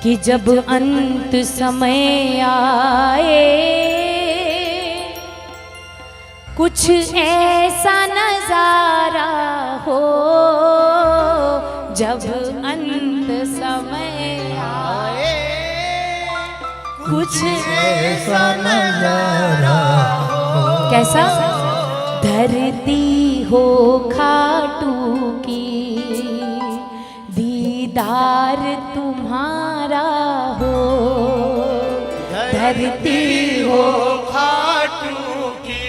कि जब अंत समय आए कुछ ऐसा नजारा हो, जब अंत समय आए कुछ ऐसा नजारा हो। कैसा? धरती हो खाटू की, दीदार तुम्हारा हो। धरती हो खाटू की,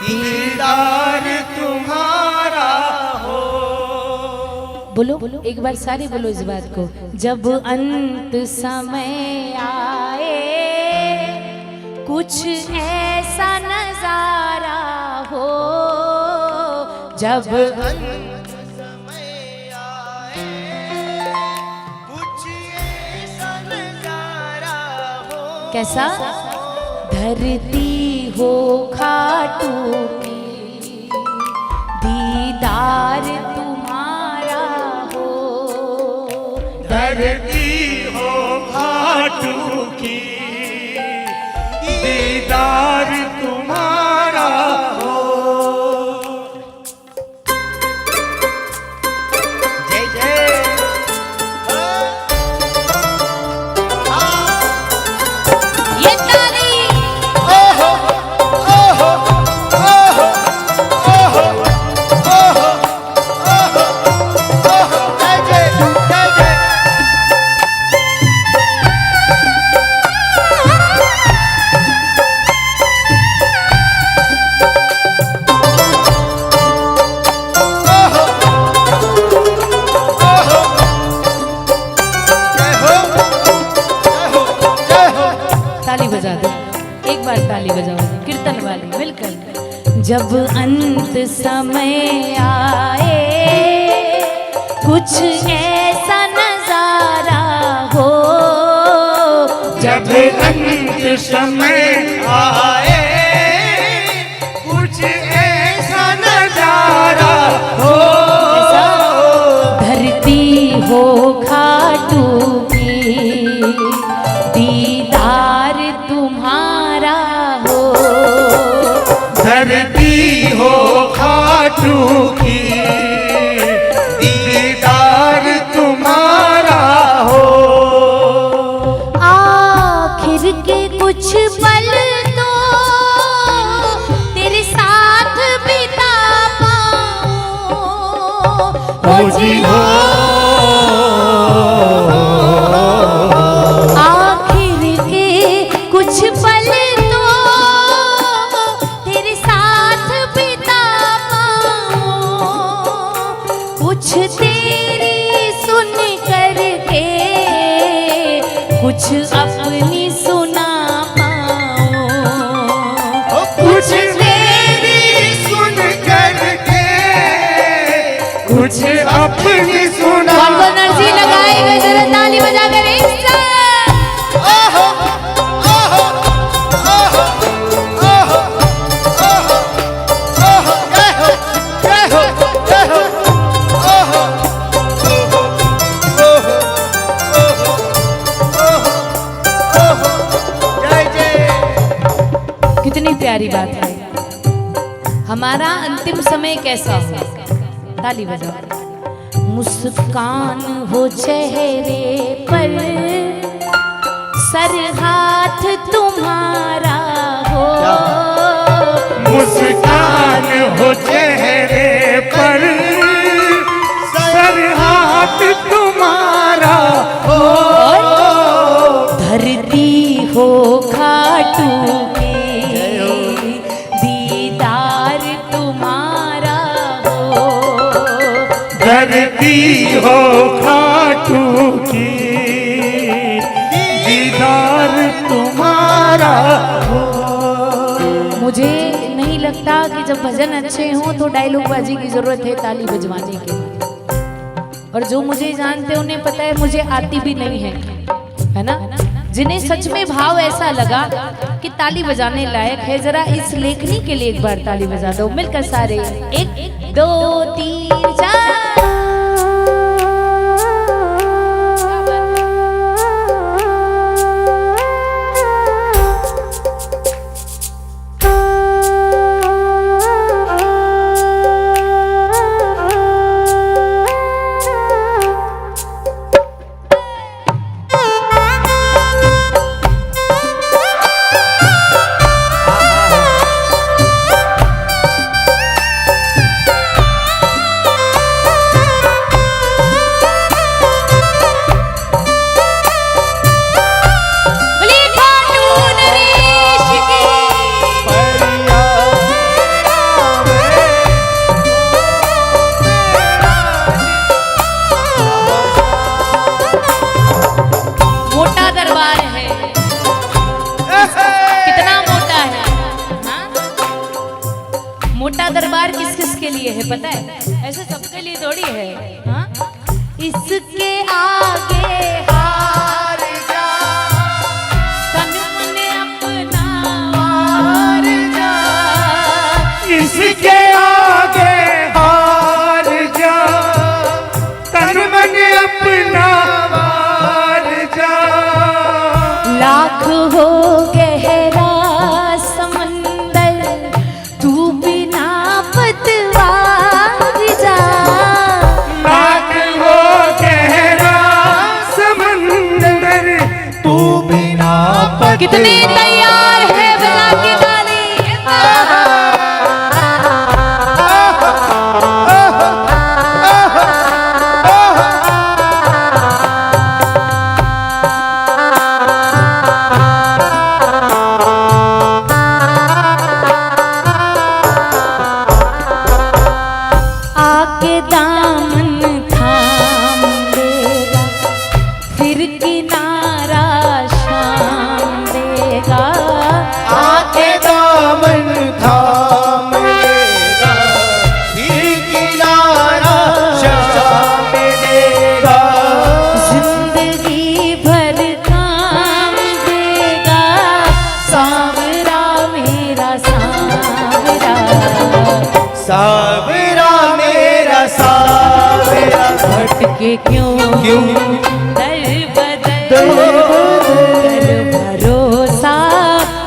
दीदार तुम्हारा हो। बोलो एक बार सारे बोलो इस बात को। जब अंत समय आए कुछ ऐसा नजारा हो, जब अंत समय आए कुछ ऐसा नजारा हो। कैसा? धरती हो खाटू की, दीदार तुम्हारा हो। धरती हो खाटू की, दीदार तुम्हारा हो। जय जय। ये ताली ओहो ओहो ओहो ओहो ओहो ओहो ओहो। जय जय जय जय। ताली बजा दो, एक बार ताली बजाओ कीर्तन वाली मिलकर। जब अंत समय आए कुछ ऐसा नजारा हो, जब अंत समय आए कुछ ऐसा नजारा हो। धरती हो खाटू की, दीदार तुम्हारा हो। धरती हो खाटू की, दीदार तुम्हारा हो। आखिर के कुछ पल तो तेरे साथ बिता पाऊं, हो जी हो। आखिर के कुछ पल तो तेरे साथ बिता पाऊं, कुछ तेरी सुन करके कुछ अपनी सुना पाऊं। कुछ तेरी सुन करके कुछ अपनी सुना। हमको एनर्जी लगाएगा जरा ताली बजा कर एक साथ। ओहो ओहो ओहो ओहो ओहो ओहो। जय हो जय हो जय हो। ओहो ओहो ओहो ओहो ओहो ओहो। जय जय। कितनी प्यारी बात है। हमारा अंतिम समय कैसा हो? ताली बजाओ। मुस्कान हो चेहरे पर, सर हाथ तुम्हारा हो। मुस्कान हो चेहरे पर, सर हाथ तुम्हारा हो। धरती हो खाटू की, दीदार तुम्हारा हो। धरती हो खाटू की, दीदार तुम्हारा हो। मुझे नहीं लगता कि जब भजन अच्छे हों तो डायलॉग बाजी की जरूरत है ताली बजवाने की। और जो मुझे जानते हैं उन्हें पता है मुझे आती भी नहीं है ना। जिन्हें सच में भाव ऐसा लगा कि ताली बजाने लायक है, जरा इस लेखनी के लिए एक बार ताली बजा दो मिलकर सारे। 1 2 3 4। है, पता है? ऐसे सबके लिए थोड़ी है। हाँ, इसके आगे हार जा, तन मन अपना हार जा। इसके आगे हार जा, तन मन अपना हार जा। लाख हो गहरा समंदर, तू बिना पतवार जा। लाख हो गहरा समंदर, तू बिना पतवार। कितने तैयार है बजा के ताली? आके दामन थाम लेगा, फिर किनारा शाम देगा। आके दामन थाम लेगा, फिर किनारा शाम देगा। जिंदगी भर काम देगा, सांवरा मेरा सांवरा। सावरा मेरा सावरा, भटके क्यों क्यों दर बदल, दर कर भरोसा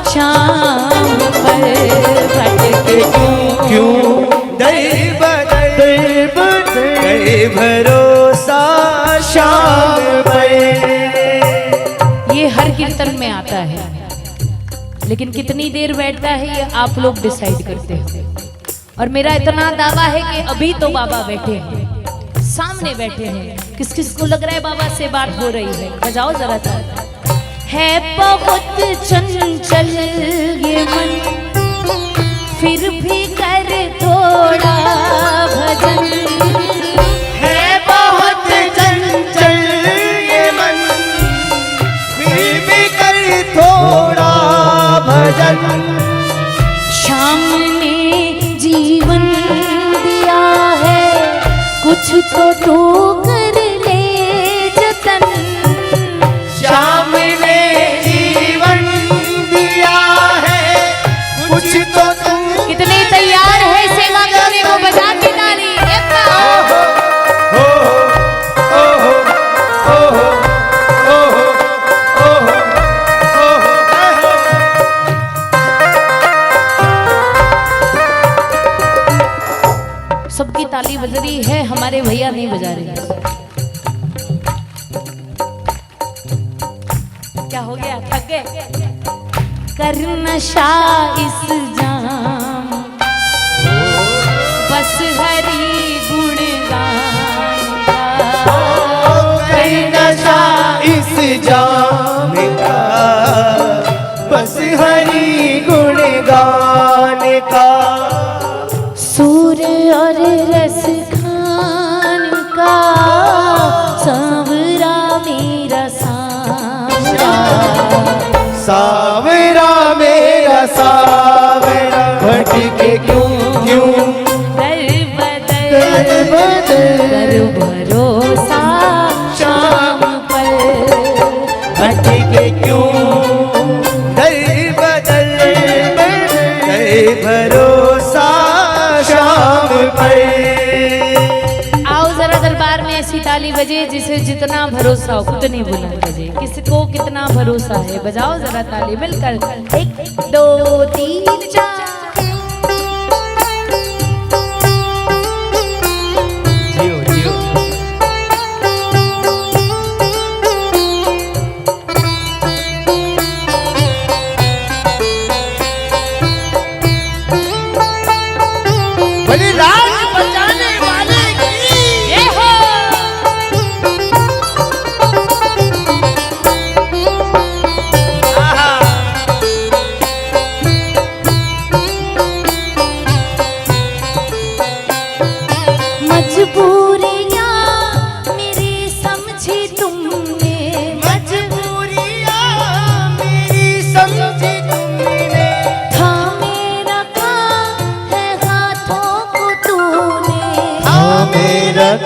शाम पर। भटके क्यों दर बदल, कर भरोसा शाम पर। ये हर कीर्तन में आता है, लेकिन कितनी देर बैठता है ये आप लोग डिसाइड करते हैं। और मेरा इतना दावा है कि अभी तो बाबा बैठे हैं, सामने बैठे हैं। किस किस को लग रहा है बाबा से बात हो रही है? बजाओ जरा सा। है बहुत चंचल ये मन, फिर भी कर थोड़ा भजन। है बहुत चंचल ये मन, फिर भी कर थोड़ा भजन। श्याम ने जीवन दिया है, कुछ तो तू कर ले जतन। श्याम ने जीवन दिया है, कुछ तो तुम। कितने तैयार है सेवा करने को? बजा के ताली। एप्पा। हो हो हो हो हो हो सबकी ताली बज रही है, हमारे भैया नहीं बजा रहे। क्या हो गया? थक गए? कर नशा इस जाम, बस हरी गुणगान का। कर नशा इस जाम का, बस हरि गुण गान का। सूर और रस खान का, सांवरा मेरा सांवरा। सावरा मेरा सावरा, भटके क्यों क्यों दर बदल, दर बदल, कर भरोसा शाम पर। भटके क्यों दर बदल, कर भरोसा शाम पर। आओ जरा दरबार में ऐसी ताली बजे जिसे जितना भरोसा हो, उतनी बुलंद बजे। किसको कितना भरोसा है? बजाओ जरा ताली मिलकर। 1 2 3 4। जियो जियो। बड़ी राज बचाने वाले की ये हो। आहा।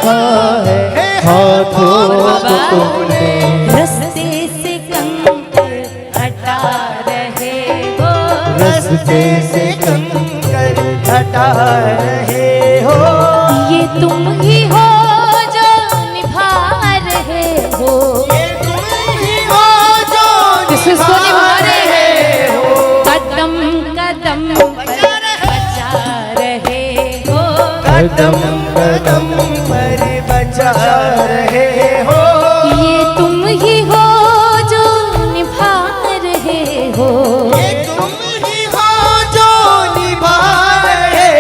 रखा है हाथों को तुमने। रास्ते से कंकर हटा रहे हो, रास्ते से कंकर हटा रहे हो। ये तुम ही हो जो निभा रहे हो, ये तुम ही हो जो किसको निभा रहे हो। कदम कदम पर बचा रहे हो, कदम कदम पर बचा रहे हो। ये तुम ही हो जो निभा रहे हो, ये तुम ही हो जो निभा रहे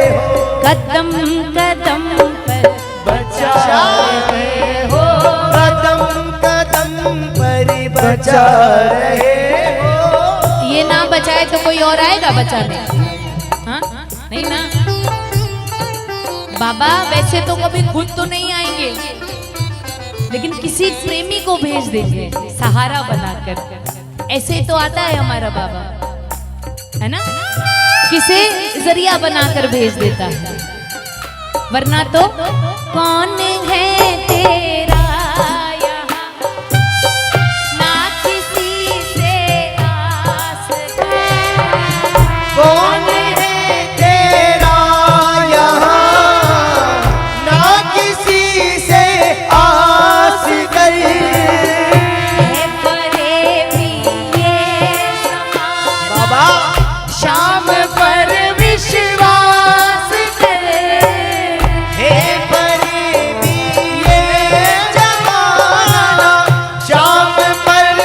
हो। कदम कदम पर बचा रहे हो। कदम कदम पर बचा रहे हो। ये ना बचाए तो कोई और आएगा बचाने? हाँ नहीं ना। बाबा वैसे तो कभी खुद तो नहीं आएंगे, लेकिन किसी प्रेमी को भेज देंगे सहारा बनाकर। ऐसे तो आता है हमारा बाबा, है ना, किसे जरिया बनाकर भेज देता है। वरना तो कौन है तेरा यहाँ, ना किसी से आस है। कौन है तेरा यहाँ, ना किसी से आस गई। है फरेबी ये ज़माना, बाबा शाम पर विश्वास कर। हे फरेबी ये जमाना, शाम पर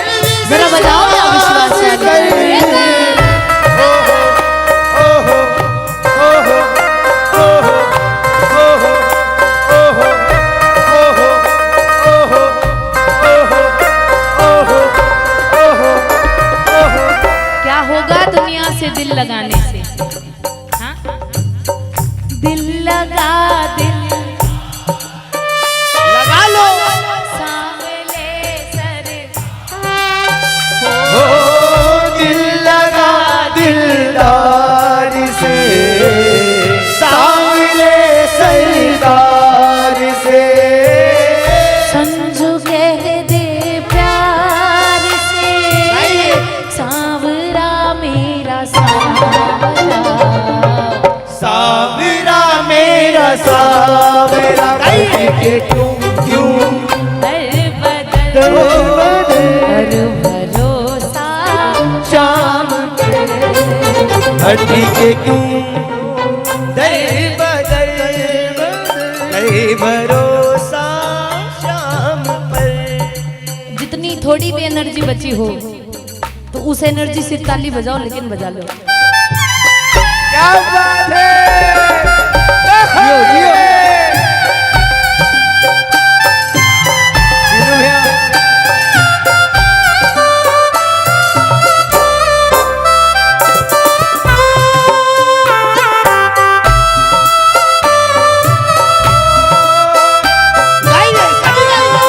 जरा बताओ ना विश्वास से आगे। ओहो ओहो ओहो ओहो ओहो ओहो ओहो ओहो ओहो ओहो ओहो। क्या होगा दुनिया से दिल लगाने से? हाँ? दिल लगा दिल लगा लो। सांवले सर ओ दिल लगा दिलदार से, सांवले सरदार से। संजू कह दे प्यार से, सांवरा मेरा सांवरा। सावरा मेरा सावरा करके क्यों क्यों दर बदल दर बदल हर भरोसा शाम हटी के क्यों दर बदल दर भरोसा शाम पर। जितनी थोड़ी भी एनर्जी बची हो तो उस एनर्जी से ताली बजाओ, लेकिन बजा लो। क्या बात है। जियो जियो जियो भैया। गाइए सभी गाइए।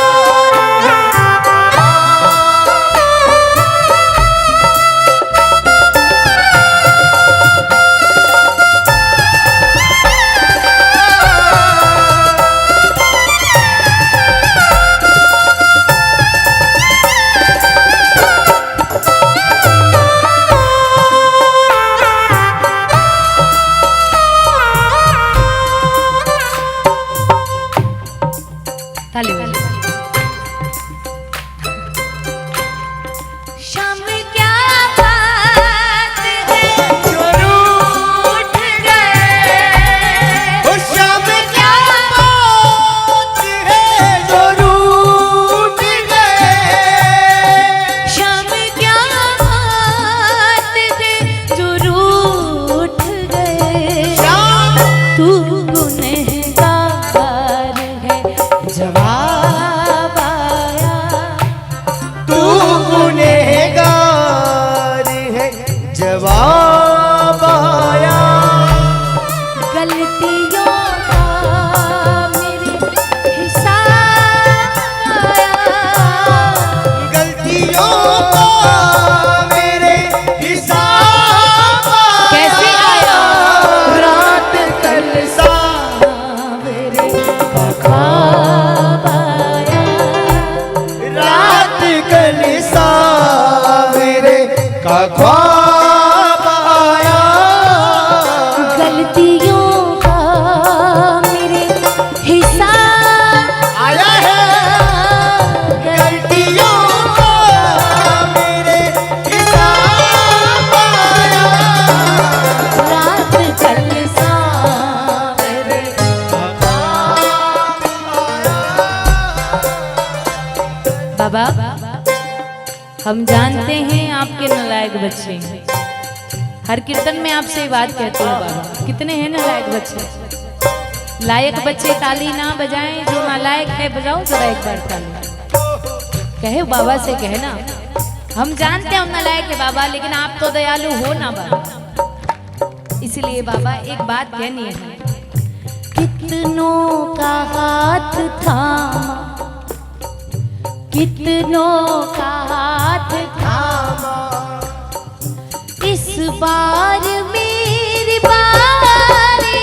कल सावेरे का ख्वाब आया, गलतियों का मेरे हिसाब आया है, गलतियों का मेरे हिसाब आया, रात कल सावेरे। बाबा हम जानते हैं आपके नालायक बच्चे हैं। हर कीर्तन में आपसे ये बात कहते हैं बाबा, कितने हैं नालायक बच्चे। लायक बच्चे ताली ना बजाएं, जो नालायक है बजाओ जरा एक बार ताली। कहे बाबा से कहना, हम जानते हैं हम नालायक है बाबा, लेकिन आप तो दयालु हो ना बाबा। इसलिए बाबा एक बात कहनी है, कितनों का हाथ थामा, कितनों का हाथ थामा, इस बार मेरी बारी,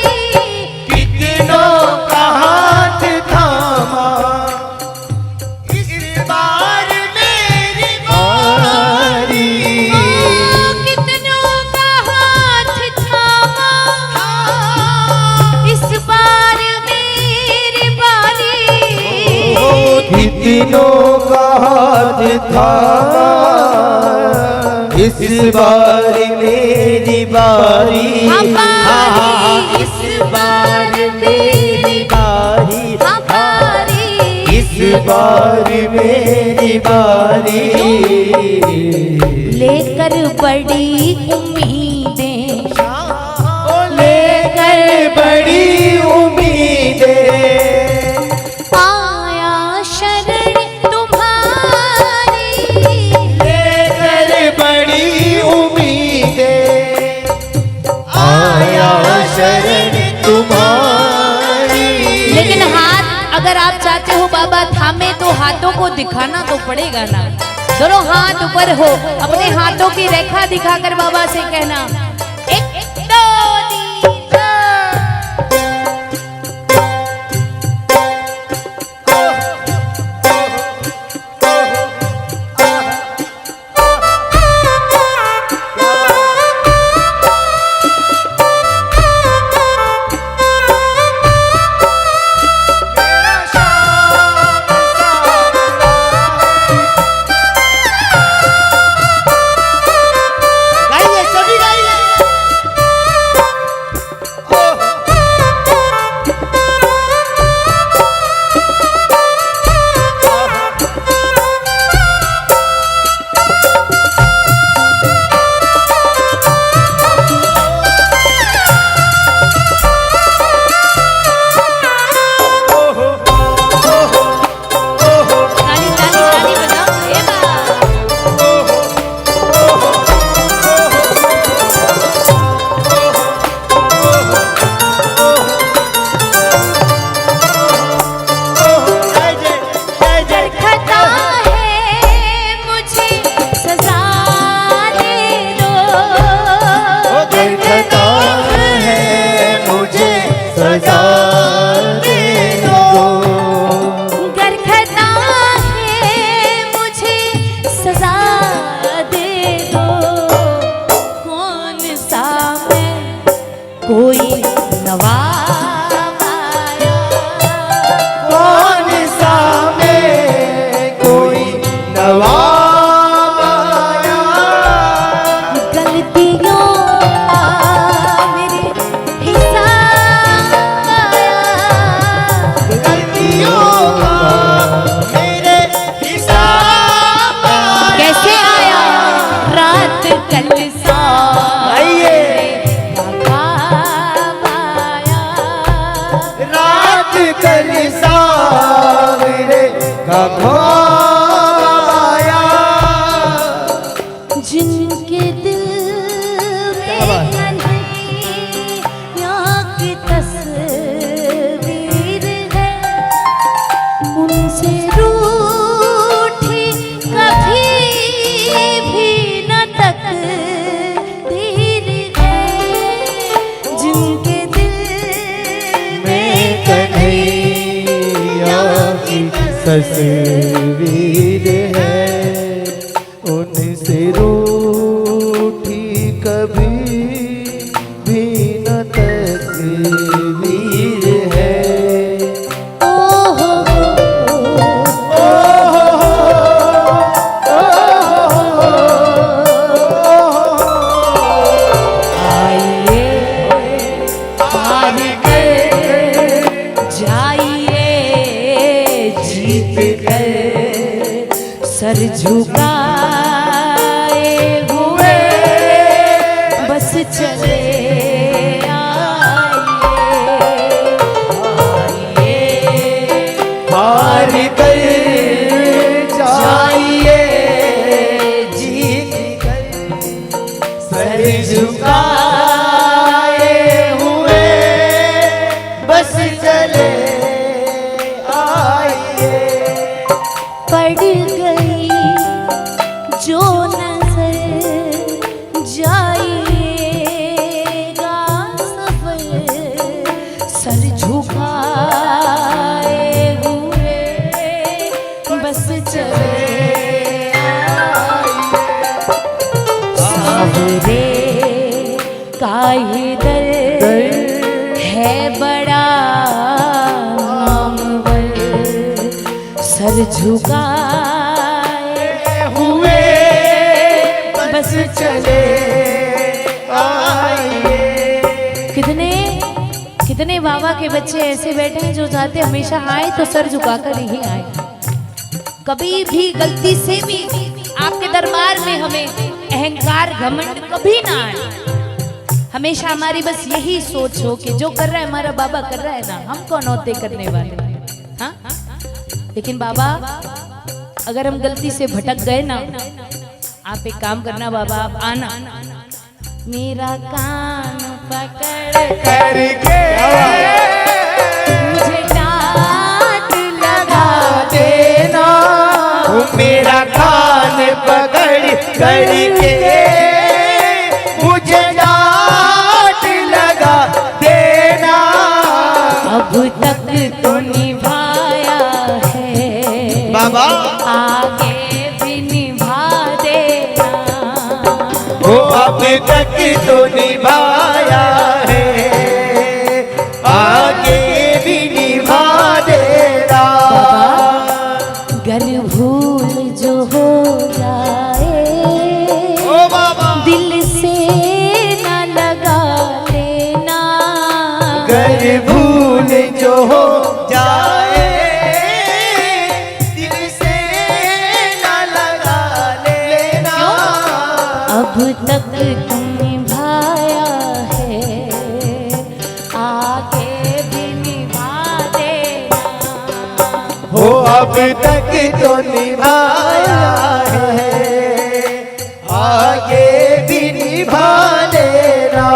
कितनों का हाथ थामा, इस बार मेरी बारी, कितनों का हाथ थामा, इस बार मेरी बारी, कितनों का हाथ थामा, इस बार मेरी बारी, इस बार मेरी बारी, बारी, इस बार मेरी बारी, लेकर बड़ी उम्मीदें, लेकर बड़ी उम्मीदें, आया शरण तुम्हारी, लेकर बड़ी उम्मीदें, आया शरण तुम्हारी। लेकिन हाथ अगर आप चाहते हो बाबा थामे, तो हाथों को दिखाना तो पड़ेगा ना। दोनों हाथ ऊपर हो, अपने हाथों की रेखा दिखाकर बाबा से कहना, एक दो तीन गाइए सभी गाइए। ताली ताली ताली बजाओ ए बा। जय जय जय जय। खता है मुझे सजा दे दो, दरखता है मुझे सजा दे दो, गरखता है मुझे सजा दे दो, कौन सा मैं कोई नवाब आया, कौन सा में कोई नवाब आया, गलतियों का मेरे हिसाब आया, गलतियों का मेरे हिसाब आया। कैसे आया रात कल सा आइए। ख्वाब आया, रात कल सावरे का ख्वाब आया, सर झुकाए हुए बस चले हार कर जाइए जीत कर सर झुकाए हुए बस चले आइए। पड़ गई जो नजर जाइएगा सफर सर झुकाए हुए बस चले सावरे का ये दर है बड़ा नामवर सर झुकाए हुए बस चले आइए। कितने कितने बाबा के बच्चे ऐसे बैठे हैं जो चाहते हमेशा आए तो सर झुकाकर ही आए। कभी भी गलती से भी आपके दरबार में हमें अहंकार घमंड कभी ना आए। हमेशा हमारी बस यही सोच हो कि जो कर रहा है हमारा बाबा कर रहा है ना, हम कौन होते करने वाले। हाँ लेकिन बाबा अगर हम गलती से भटक गए ना, आप एक काम करना बाबा, आप आना मेरा कान पकड़ करके मुझे डांट लगा देना मेरा कान पकड़ करके मुझे डांट लगा देना। अब तक तो निभाया है बाबा आगे भी निभा देना। वो अब तक तो निभाया है आगे भी निभा देना। गर भूल जो हो जाए ओ बाबा दिल से न लगा लेना। गर भूल जो हो जाए दिल से न लगा लेना। अब तक तुम निभाया है आगे भी निभा देना। हो अब तक तो निभाया है आगे भी निभा लेना।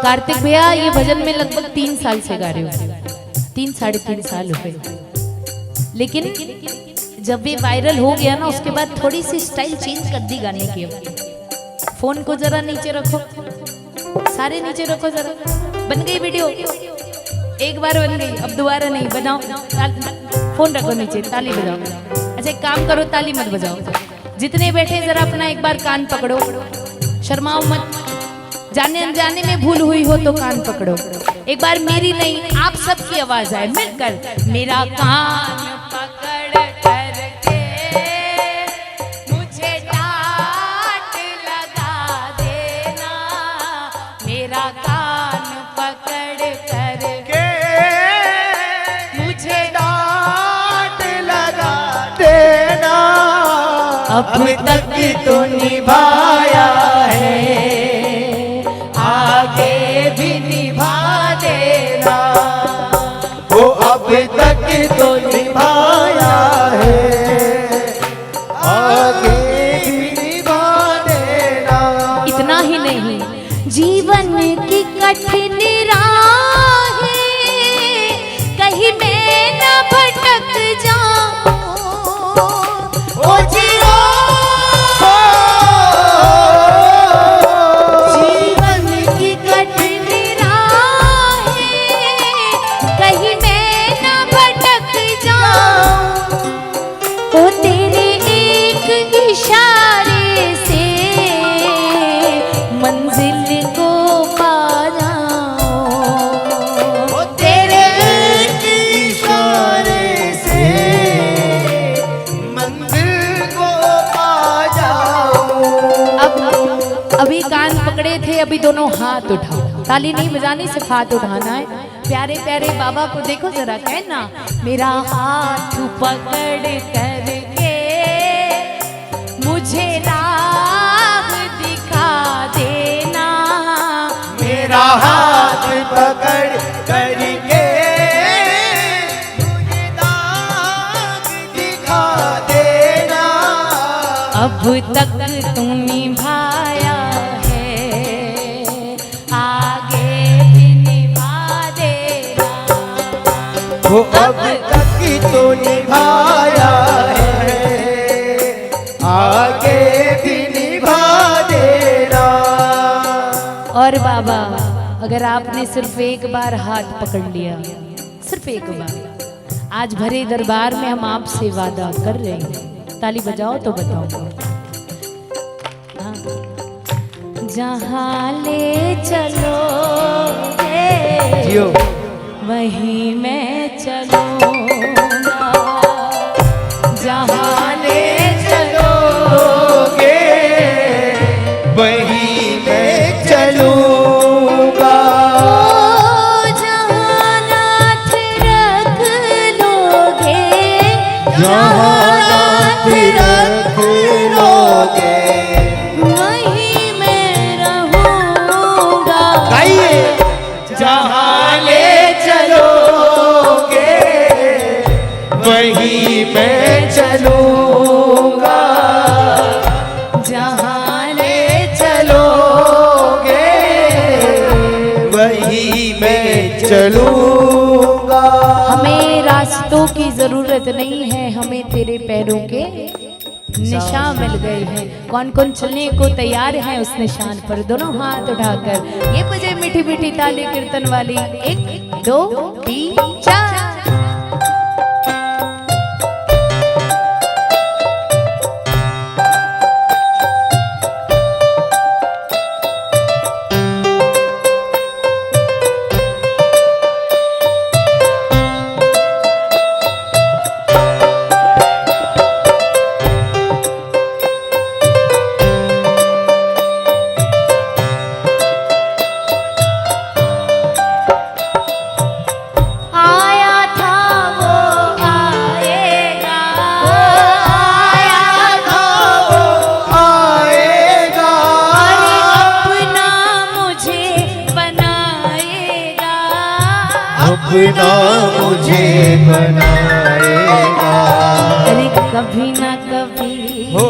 कार्तिक भैया ये भजन में लगभग 3 साल से गा रहे हो, 3 साढ़े 3 साल हुए। लेकिन जब ये वायरल हो गया ना उसके बाद थोड़ी सी स्टाइल चेंज कर दी गाने की। फोन को जरा नीचे रखो, सारे नीचे रखो जरा। बन गई वीडियो, एक बार बन गई, अब दोबारा नहीं। बनाओ, फोन रखो नीचे, ताली बजाओ। अच्छा एक काम करो, ताली मत बजाओ। जितने बैठे जरा अपना एक बार कान पकड़ो, शर्माओ मत। जाने अनजाने में भूल हुई हो तो कान पकड़ो। एक बार मेरी नहीं आप सबकी आवाज आए मिलकर। मेरा कान पकड़ करके मुझे डांट लगा देना। मेरा कान पकड़ करके मुझे डांट लगा देना। अब तक तो निभाया है आगे भी निभा देना। वो अब तक तो निभाया है आगे भी निभा देना। इतना ही नहीं, जीवन की कठिन राहें कहीं मैं न भटक जाऊं। ओ जियो जीवन की कठिन राहें कहीं मैं न भटक जाऊं। ओ तेरे एक इशारे से मंजिल को पा जाऊं। ओ तेरे एक इशारे से मंदिर को पा जाऊं। अभी कान पकड़े थे, अभी दोनों हाथ उठाओ। ताली नहीं बजानी, सिर्फ हाथ उठाना है। प्यारे प्यारे बाबा को देखो जरा, कहना मेरा हाथ पकड़ करके अब तक तू निभाया है, आगे भी निभा देना। वो अब तक तो निभाया है, आगे भी निभा देना। और बाबा, अगर आपने सिर्फ एक बार हाथ पकड़ लिया, सिर्फ एक बार, आज भरे दरबार में हम आपसे वादा कर रहे हैं, ताली बजाओ तो बताओ। हाँ। जहाँ ले चलो जियो। वहीं मैं चलूंगा, जहाँ ले चलोगे वहीं मैं चलूंगा। जहाँ नाथ रख लोगे, जहाँ नाथ रख लोगे वहीं मैं रहूंगा। गाइए। जहाँ ले चलोगे वहीं मैं चलूंगा। जहाँ ले चलोगे वहीं मैं चलूंगा। हमें रास्तों की जरूरत नहीं है, हमें तेरे पैरों के निशान मिल गए हैं। कौन कौन चलने को तैयार है उस निशान पर? दोनों हाथ उठाकर ये बजे मीठी मीठी ताली कीर्तन वाली। 1 2 3 4। आया था वो आएगा, आया था वो आएगा। अपना मुझे बनाएगा, अपना मुझे बनाएगा। अरे कभी ना कभी, हो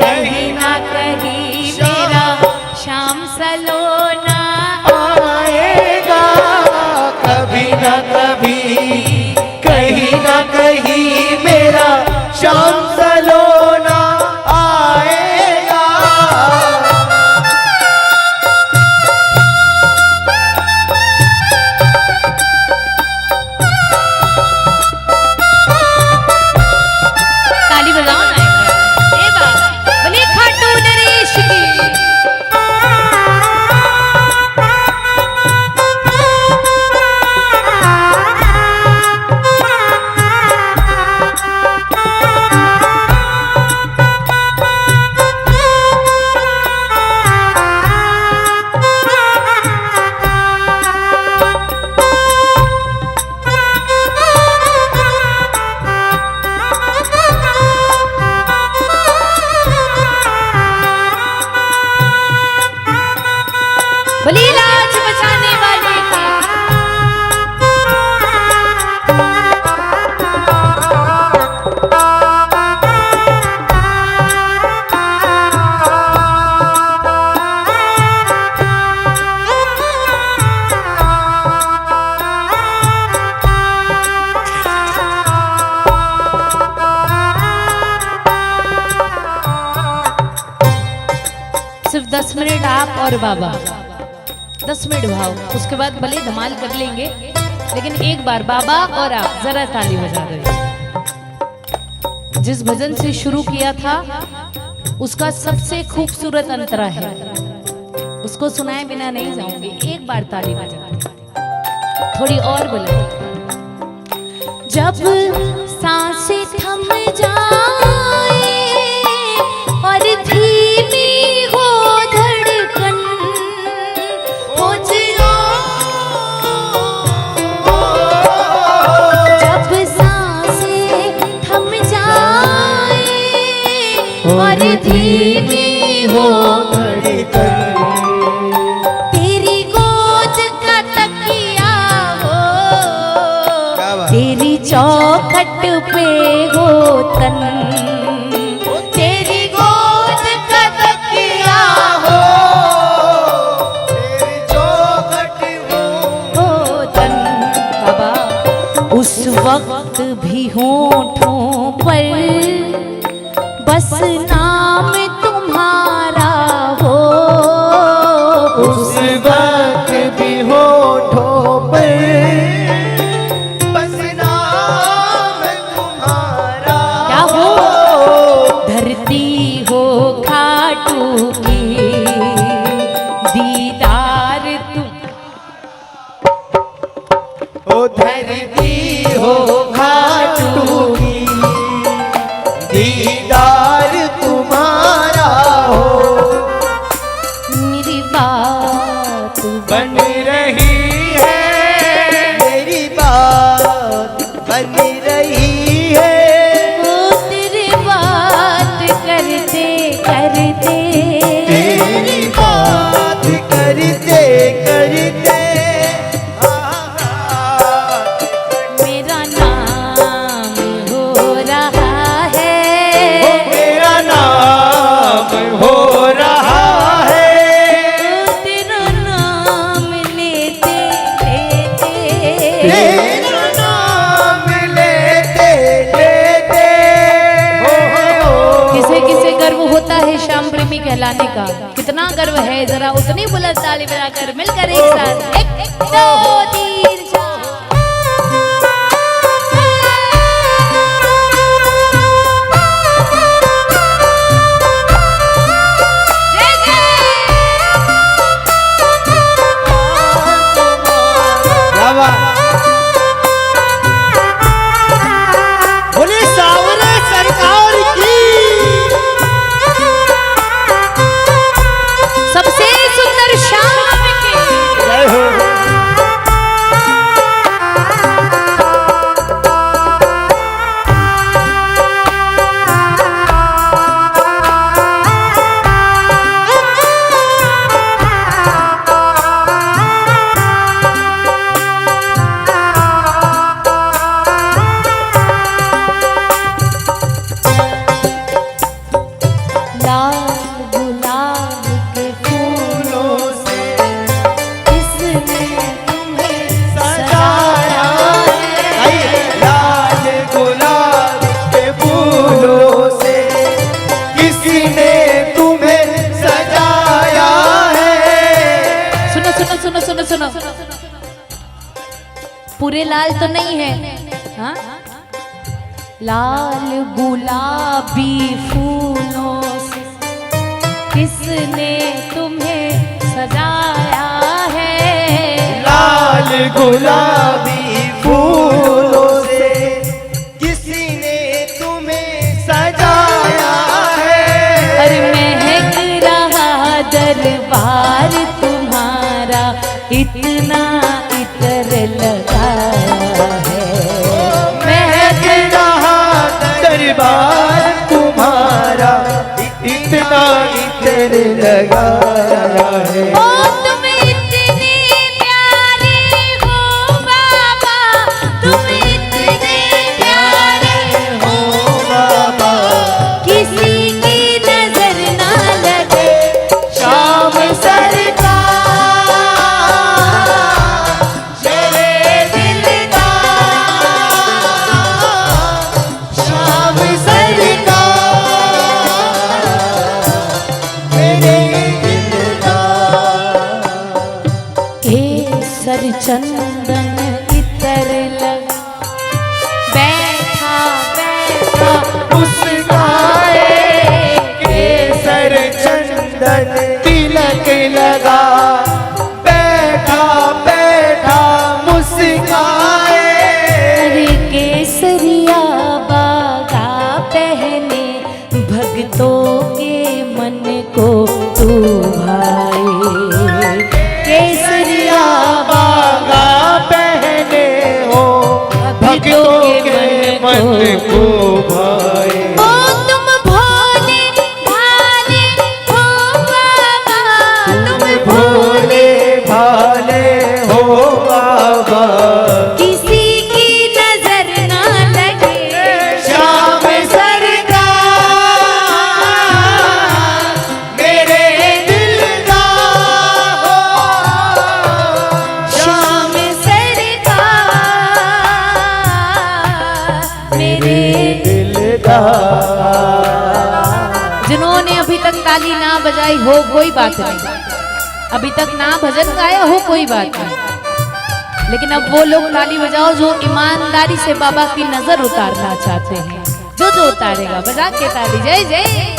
कहीं ना कहीं मेरा शाम सलोना आएगा। कभी न कभी कहीं न कहीं मेरा शाम सलोना आएगा। ताली बजाओ ना एक बार। ए बाबा, बोले खाटू नरेश की। बोली लाज बचाने वाले की। सिर्फ 10 मिनट आप और बाबा, 10 मिनट भाव, उसके बाद भले धमाल कर लेंगे, लेकिन एक बार बाबा और आप जरा ताली बजा दो। जिस भजन से शुरू किया था उसका सबसे खूबसूरत अंतरा है, उसको सुनाए बिना नहीं जाऊंगी। एक बार ताली बजा, थोड़ी और बोले। जब सांसें थम जाए और धीमी हो धड़कन, हो जब सांसें थम जाए और धीमी हो धड़कन, तेरी गोद का तकिया हो, तेरी चौखट पे हो तन, तेरी गोद नाम तुम्हारा हो, उस वक्त भी होठों पर बस नाम तुम्हारा क्या हो? धरती हो खाटू की दीदार तुम, ओ धरती हो खाटू की दीदार तुम्हारा हो, मेरी बात बन रही है, मेरी बात बन रही है, वो तेरी बात करते करते, तेरी बात करते करते मेरा नाम हो रहा है, मेरा नाम हो रहा है, तेरा नाम लेते लेते, तेरा नाम लेते लेते किसे किसे गर्व होता है श्याम प्रेमी कहलाने का? कितना गर्व है, जरा उतनी बुलंद ताली बजाकर मिलकर एक साथ एक दो तीन चार। जय जय। क्या बात? बोले सावरे सरकार की सबसे सुंदर श्याम की जय हो। लाल गुलाब के फूलों से किसने तुम्हें सजाया है? लाल गुलाब के फूलों से किसने तुम्हें सजाया है? सुनो सुनो सुनो सुनो सुनो, पूरे लाल तो नहीं है, हाँ? लाल गुलाबी फूलों से किसने तुम्हें सजाया है? लाल गुलाबी फूलों से किसने तुम्हें सजाया है? अरे महक रहा दरबार तुम्हारा, इतना इतर लगाया है। महक रहा दरबार तुम्हारा, इतना इतर लगाया है। ओ तुम इतने प्यारे हो बाबा, तुम इतने प्यारे हो बाबा किसी की नजर ना लगे श्याम सरकार मेरे दिल का, श्याम सरकार मेरे दिल का। केसर चंदन इतर लगा, बैठा बैठा मुस्काए केसर चंदन तिलक लगा, बैठा बैठा मुस्काए। अरे केसरिया बागा पहने, भक्तों के मन को तू भाए। केसरिया बागा पहने हो, भक्तों के मन को भाए। ओ तुम भोले भाले हो बाबा, तुम भोले भाले हो बाबा, किसी की नजर ना लगे श्याम सरकार मेरे दिल का हो, श्याम सरकार मेरे दिल जिन्होंने अभी तक ताली ना बजाई हो कोई बात नहीं, अभी तक ना भजन गाया हो कोई बात नहीं, लेकिन अब वो लोग ताली बजाओ जो ईमानदारी से बाबा की नजर उतारना चाहते हैं। जो उतारेगा बजा के ताली। जय जय।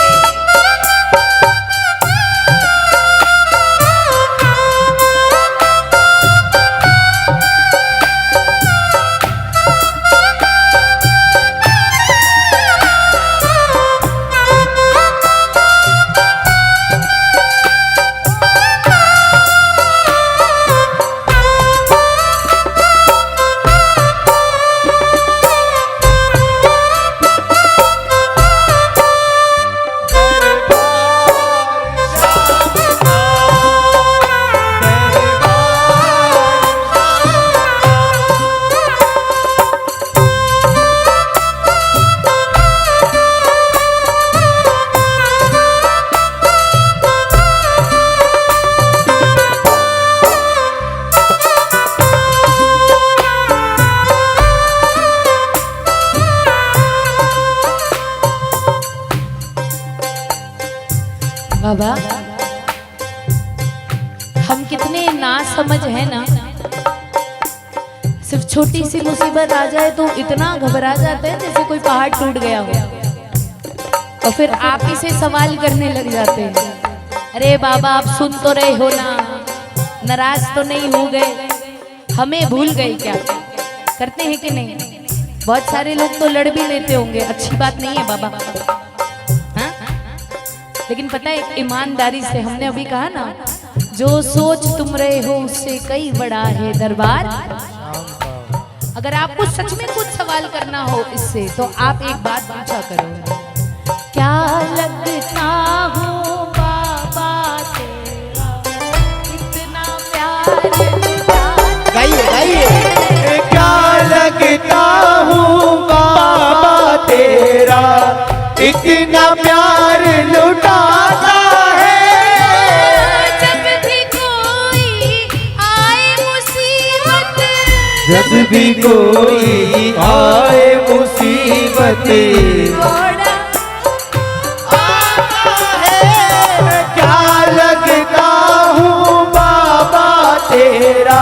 बाबा हम कितने ना समझ है ना, सिर्फ छोटी सी मुसीबत आ जाए तो इतना घबरा जाते हैं जैसे कोई पहाड़ टूट गया हो, और फिर आप ही से सवाल करने लग जाते हैं। अरे बाबा आप सुन तो रहे हो ना, नाराज तो नहीं हो गए, हमें भूल गए क्या? करते हैं कि नहीं? बहुत सारे लोग तो लड़ भी लेते होंगे, अच्छी बात नहीं है बाबा, लेकिन पता है ईमानदारी से, हमने अभी कहा ना, जो सोच तुम रहे हो उससे कई बड़ा है दरबार। अगर आपको सच में कुछ सवाल करना हो इससे, तो आप एक बात पूछा करो, क्या लगता हूँ बाबा तेरा, इतना प्यार। गाइए गाइए। क्या लगता हूँ बाबा तेरा, इतना प्यार लुटाता है। जब भी कोई आए मुसीबत, जब भी कोई आए मुसीबत आता है। क्या लगता हूँ बाबा तेरा,